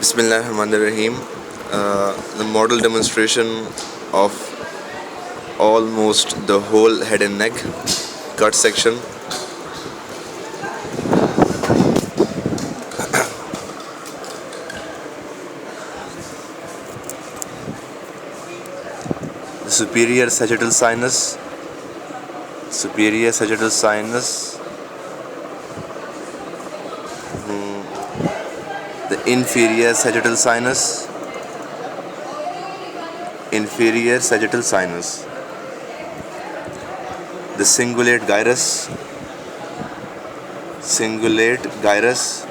Bismillahirrahmanirrahim. The model demonstration of almost the whole head and neck cut section. The superior sagittal sinus, the inferior sagittal sinus, the cingulate gyrus,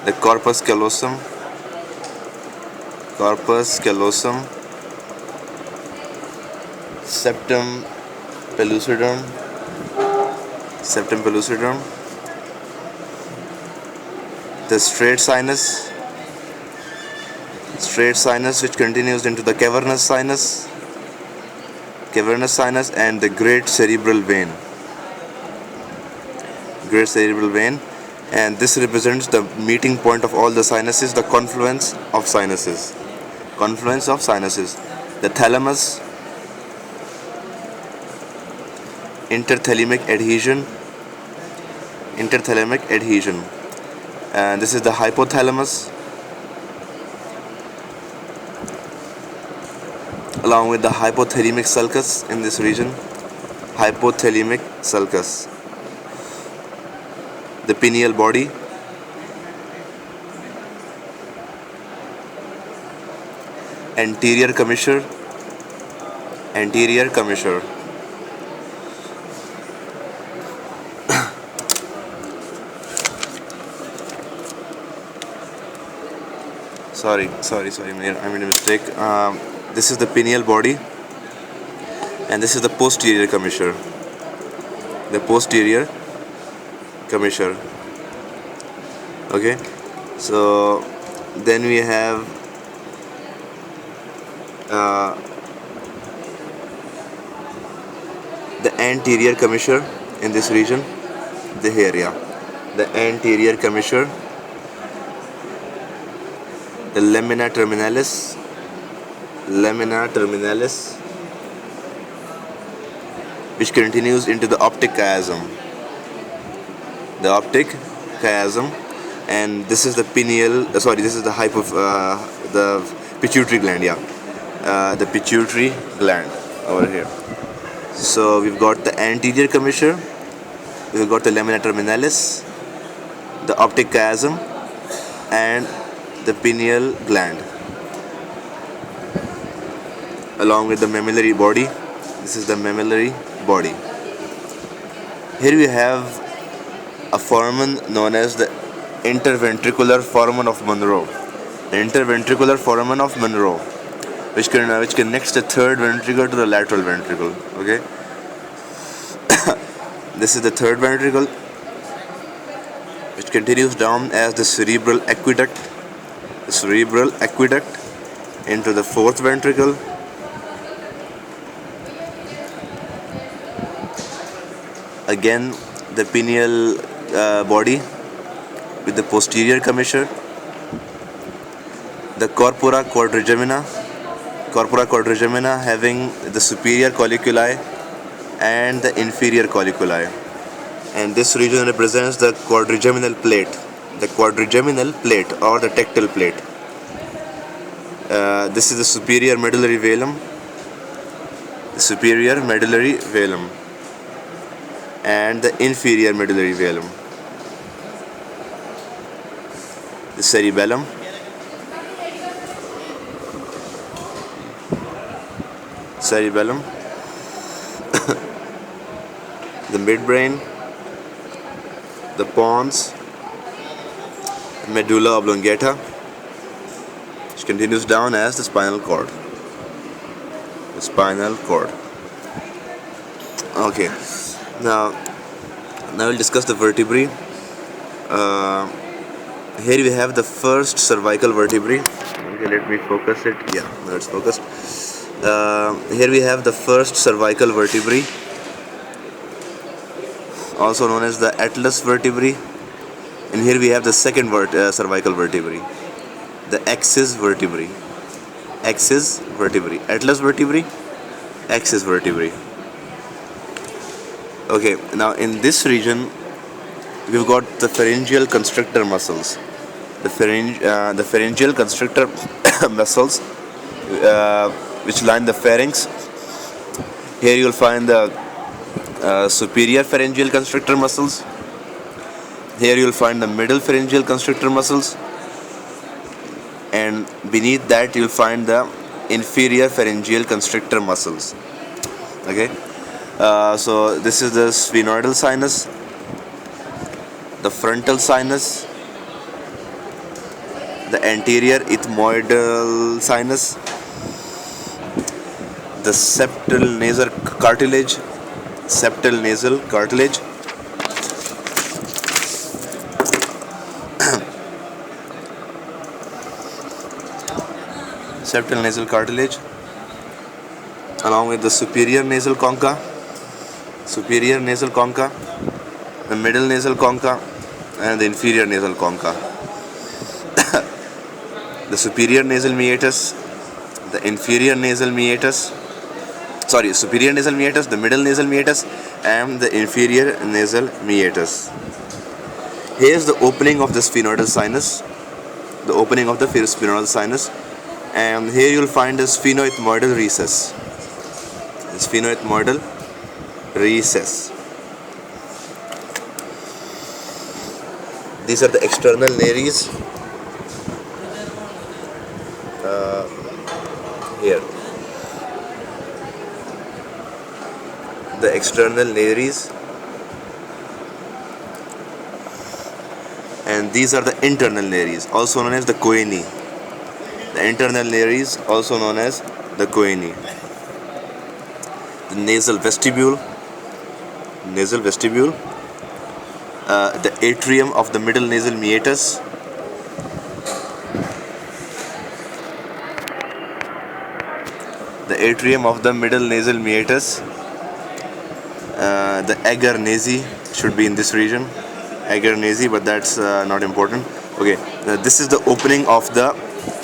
the corpus callosum, septum pellucidum, the straight sinus which continues into the cavernous sinus and the great cerebral vein, and this represents the meeting point of all the sinuses, the confluence of sinuses, the thalamus, interthalamic adhesion, and this is the hypothalamus along with the hypothalamic sulcus in this region, the pineal body, anterior commissure, sorry, I made a mistake. This is the pineal body, and this is the posterior commissure. Okay, so then we have the anterior commissure in this region, the anterior commissure, the lamina terminalis, which continues into the optic chiasm, and this is the the pituitary gland, the pituitary gland over here. So we've got the anterior commissure, we've got the lamina terminalis, the optic chiasm, and the pineal gland, along with the mammillary body. This is the mammillary body. Here we have a foramen known as the interventricular foramen of Monro. Which connects the third ventricle to the lateral ventricle. Okay. This is the third ventricle, which continues down as the cerebral aqueduct into the fourth ventricle, again the pineal body with the posterior commissure, the corpora quadrigemina having the superior colliculi and the inferior colliculi, and this region represents the quadrigeminal plate or the tectal plate. This is the superior medullary velum, and the inferior medullary velum, the cerebellum, the midbrain, the pons, medulla oblongata, which continues down as the spinal cord. Okay, now we'll discuss the vertebrae. Here we have the first cervical vertebrae. Okay, let me focus it. Yeah, now it's focused. Here we have the first cervical vertebrae, also known as the atlas vertebrae, And here we have the second cervical vertebrae, the axis vertebrae. Axis vertebrae, atlas vertebrae, axis vertebrae. Okay, now in this region we've got the pharyngeal constrictor muscles. The pharyngeal constrictor muscles which line the pharynx. Here you'll find the superior pharyngeal constrictor muscles. Here you'll find the middle pharyngeal constrictor muscles, and beneath that you'll find the inferior pharyngeal constrictor muscles. Okay, so this is the sphenoidal sinus, the frontal sinus, the anterior ethmoidal sinus, the septal nasal cartilage, septal nasal cartilage, septal nasal cartilage, along with the superior nasal concha, the middle nasal concha, and the inferior nasal concha. The superior nasal meatus, the inferior nasal meatus, superior nasal meatus, the middle nasal meatus, and the inferior nasal meatus. Here is the opening of the sphenoidal sinus, and here you will find the sphenoethmoidal recess. These are the external nares. Here, the external nares, and these are the internal nares, also known as the choanae. The internal nares, also known as the choanae. The nasal vestibule, the atrium of the middle nasal meatus, the agar nasi should be in this region, but that's not important. Okay, this is the opening of the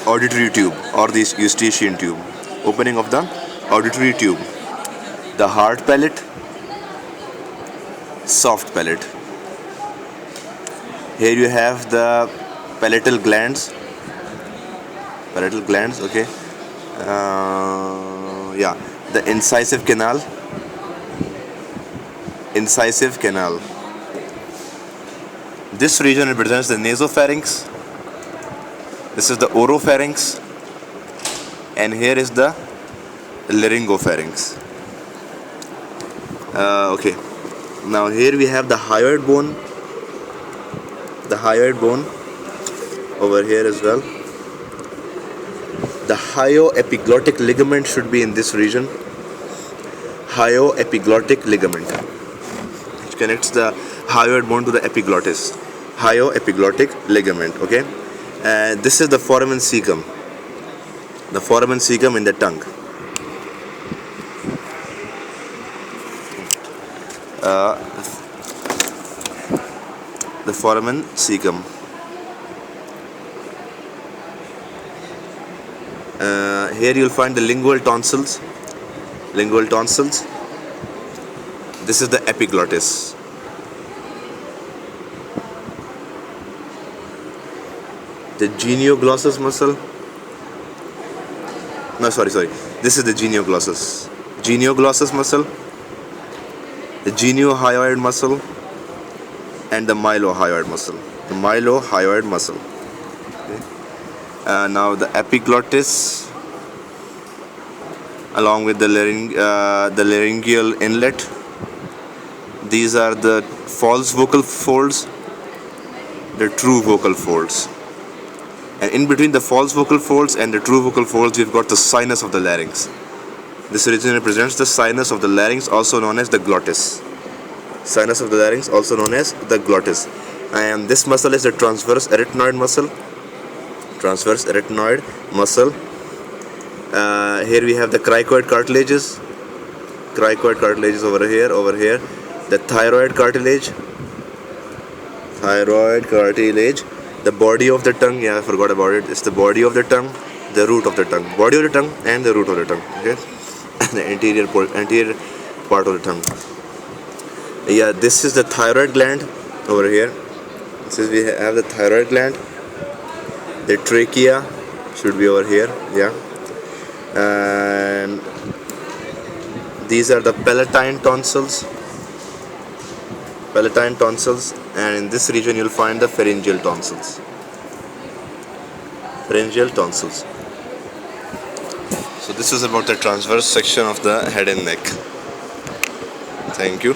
auditory tube or the eustachian tube. Opening of the auditory tube. The hard palate, soft palate. Here you have the palatal glands. Okay. The incisive canal. This region represents the nasopharynx. This is the oropharynx, and here is the laryngopharynx. Okay. Now here we have the hyoid bone. Over here as well. The hyoepiglottic ligament should be in this region. Hyoepiglottic ligament, which connects the hyoid bone to the epiglottis. Hyoepiglottic ligament. Okay. This is the foramen cecum. The foramen cecum in the tongue. The foramen cecum. Here you will find the lingual tonsils. This is the epiglottis. The genioglossus muscle. This is the genioglossus muscle, the geniohyoid muscle, and the mylohyoid muscle. Okay. Now the epiglottis, along with the laryngeal inlet. These are the false vocal folds, the true vocal folds. And in between the false vocal folds and the true vocal folds, we've got the sinus of the larynx. This region represents the sinus of the larynx, also known as the glottis. And this muscle is the transverse arytenoid muscle. Here we have the cricoid cartilages. Over here. The thyroid cartilage. thyroid cartilage. The body of the tongue, yeah, I forgot about it. It's the body of the tongue, the root of the tongue. Body of the tongue and the root of the tongue. Okay, the anterior part of the tongue. Yeah, this is the thyroid gland over here. This is, we have the thyroid gland. The trachea should be over here. Yeah, and these are the palatine tonsils. Palatine tonsils, and in this region you'll find the pharyngeal tonsils. Pharyngeal tonsils. So this is about the transverse section of the head and neck. Thank you.